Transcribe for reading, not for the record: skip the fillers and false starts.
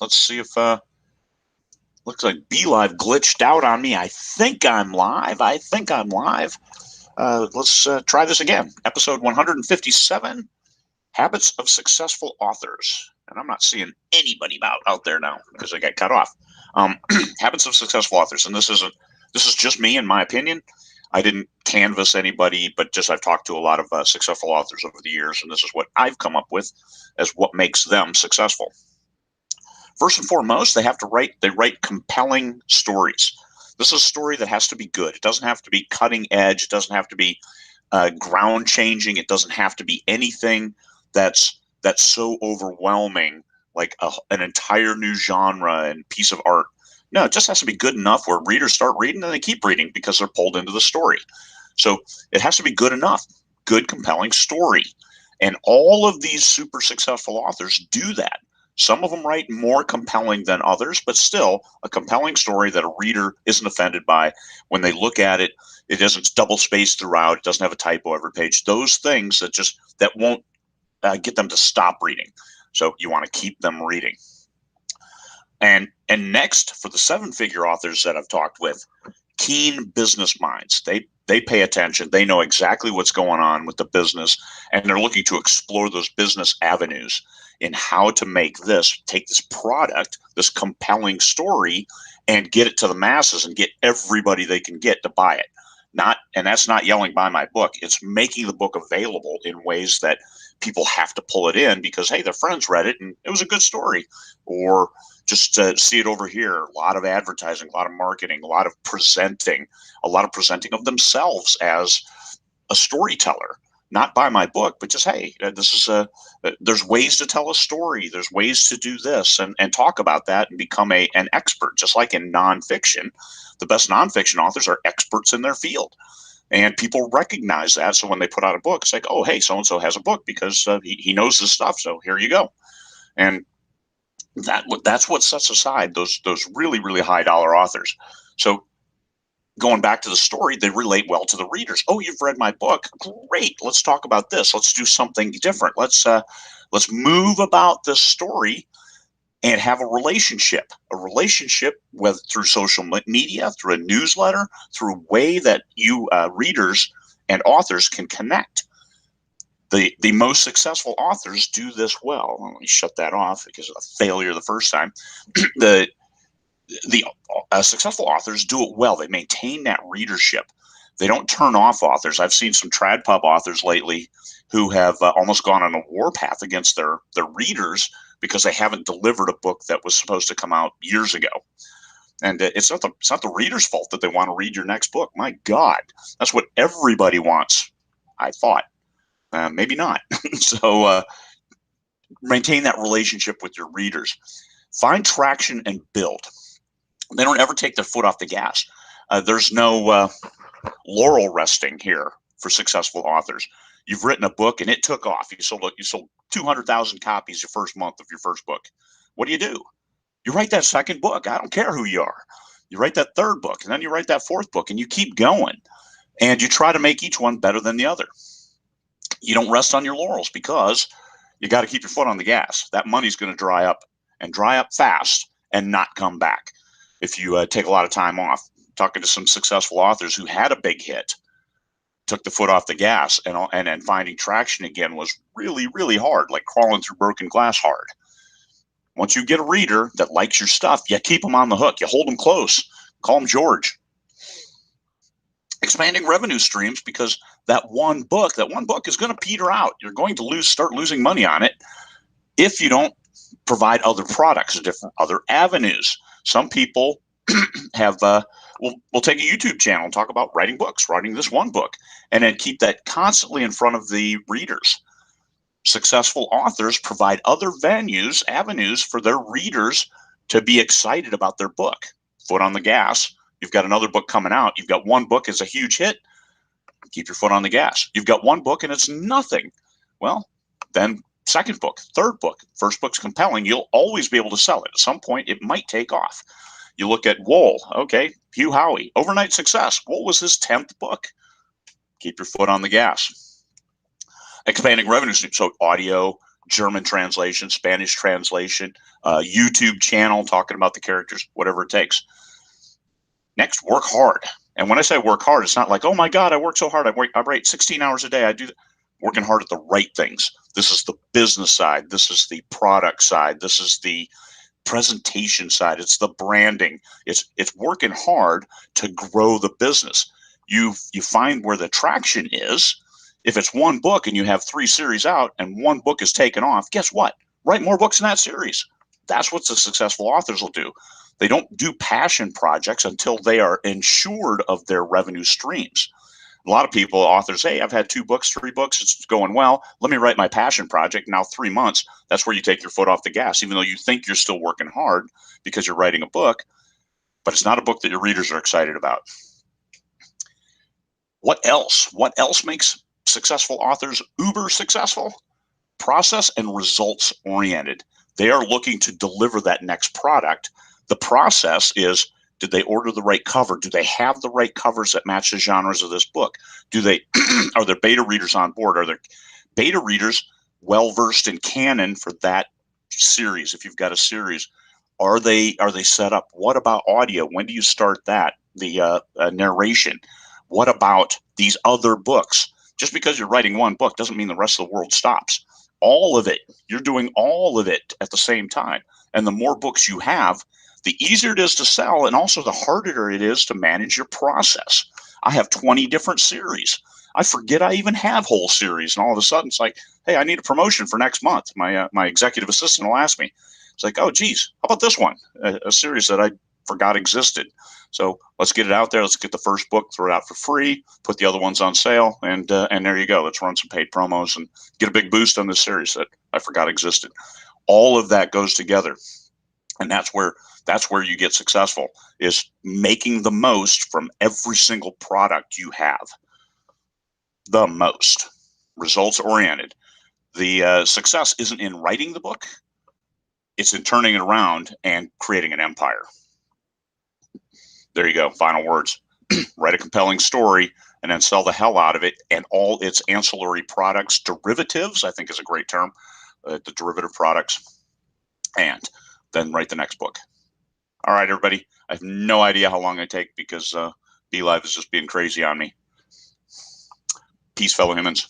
Let's see if looks like Be Live glitched out on me. I think I'm live. Let's try this again. Episode 157, Habits of Successful Authors. And I'm not seeing anybody out there now because I got cut off. Habits of Successful Authors, and this is just me in my opinion. I didn't canvass anybody, but just I've talked to a lot of successful authors over the years, and this is what I've come up with as what makes them successful. First and foremost, they write compelling stories. This is a story that has to be good. It doesn't have to be cutting edge. It doesn't have to be ground changing. It doesn't have to be anything that's so overwhelming, like an entire new genre and piece of art. No, it just has to be good enough where readers start reading and they keep reading because they're pulled into the story. So it has to be good enough, good, compelling story. And all of these super successful authors do that. Some of them write more compelling than others, but still a compelling story that a reader isn't offended by. When they look at it, it isn't double spaced throughout. It doesn't have a typo every page. Those things that won't get them to stop reading. So you want to keep them reading. And next, for the seven-figure authors that I've talked with, keen business minds. They pay attention. They know exactly what's going on with the business, and they're looking to explore those business avenues in how to take this product, this compelling story, and get it to the masses and get everybody they can get to buy it. And that's not yelling buy my book. It's making the book available in ways that people have to pull it in because, hey, their friends read it and it was a good story. Or just see it over here. A lot of advertising, a lot of marketing, a lot of presenting of themselves as a storyteller. Not buy my book, but just, hey, there's ways to tell a story. There's ways to do this and talk about that and become an expert. Just like in nonfiction, the best nonfiction authors are experts in their field. And people recognize that. So when they put out a book, it's like, oh, hey, so-and-so has a book because he knows this stuff. So here you go. And that's what sets aside those really, really high dollar authors. So going back to the story, they relate well to the readers. Oh, you've read my book. Great. Let's talk about this. Let's do something different. Let's move about this story and have a relationship with through social media, through a newsletter, through a way that you readers and authors can connect. The most successful authors do this well. Let me shut that off because of a failure the first time. the successful authors do it well. They maintain that readership. They don't turn off authors. I've seen some trad pub authors lately who have almost gone on a warpath against their readers because they haven't delivered a book that was supposed to come out years ago. And it's not the reader's fault that they want to read your next book. My God, that's what everybody wants, I thought. Maybe not. So maintain that relationship with your readers. Find traction and build. They don't ever take their foot off the gas. There's no laurel resting here for successful authors. You've written a book and it took off. You sold 200,000 copies your first month of your first book. What do? You write that second book. I don't care who you are. You write that third book, and then you write that fourth book, and you keep going. And you try to make each one better than the other. You don't rest on your laurels because you got to keep your foot on the gas. That money's going to dry up fast and not come back if you take a lot of time off. Talking to some successful authors who had a big hit, took the foot off the gas, and finding traction again was really, really hard, like crawling through broken glass hard. Once you get a reader that likes your stuff, you keep them on the hook. You hold them close. Call them George. Expanding revenue streams, because that one book is going to peter out. You're going to start losing money on it if you don't provide other products, other avenues. Some people have we'll take a YouTube channel and talk about writing this one book, and then keep that constantly in front of the readers. Successful authors provide other avenues for their readers to be excited about their book. Foot on the gas. You've got another book coming out. You've got one book as a huge hit. Keep your foot on the gas. You've got one book and it's nothing. Well, then second book, third book, first book's compelling. You'll always be able to sell it. At some point, it might take off. You look at Wool. Okay, Hugh Howey, overnight success. What was his 10th book? Keep your foot on the gas. Expanding revenue streams. So audio, German translation, Spanish translation, YouTube channel talking about the characters, whatever it takes. Next, work hard. And when I say work hard, it's not like, oh my God, I work so hard. I write 16 hours a day. I do that. Working hard at the right things. This is the business side. This is the product side. This is the presentation side. It's the branding. It's working hard to grow the business. You find where the traction is. If it's one book and you have 3 series out and one book is taken off, guess what? Write more books in that series. That's what the successful authors will do. They don't do passion projects until they are insured of their revenue streams. A lot of people, authors, hey, I've had 2 books, 3 books, it's going well. Let me write my passion project. Now 3 months, that's where you take your foot off the gas, even though you think you're still working hard because you're writing a book, but it's not a book that your readers are excited about. What else? What else makes successful authors uber successful? Process and results oriented. They are looking to deliver that next product. The process is, did they order the right cover? Do they have the right covers that match the genres of this book? Do they are there beta readers on board? Are there beta readers well versed in canon for that series? If you've got a series, are they set up? What about audio? When do you start that? The narration. What about these other books? Just because you're writing one book doesn't mean the rest of the world stops. All of it, you're doing all of it at the same time. And the more books you have, the easier it is to sell, and also the harder it is to manage your process. I have 20 different series. I forget I even have whole series, and all of a sudden it's like, hey, I need a promotion for next month. My executive assistant will ask me. It's like, oh, geez, how about this one? A series that I forgot existed. So let's get it out there. Let's get the first book, throw it out for free, put the other ones on sale, and there you go. Let's run some paid promos and get a big boost on this series that I forgot existed. All of that goes together, and that's where you get successful, is making the most from every single product you have. The most. Results oriented. The success isn't in writing the book. It's in turning it around and creating an empire. There you go. Final words. Write a compelling story and then sell the hell out of it and all its ancillary products. Derivatives, I think, is a great term. The derivative products. And then write the next book. All right, everybody. I have no idea how long I take because BeLive is just being crazy on me. Peace, fellow humans.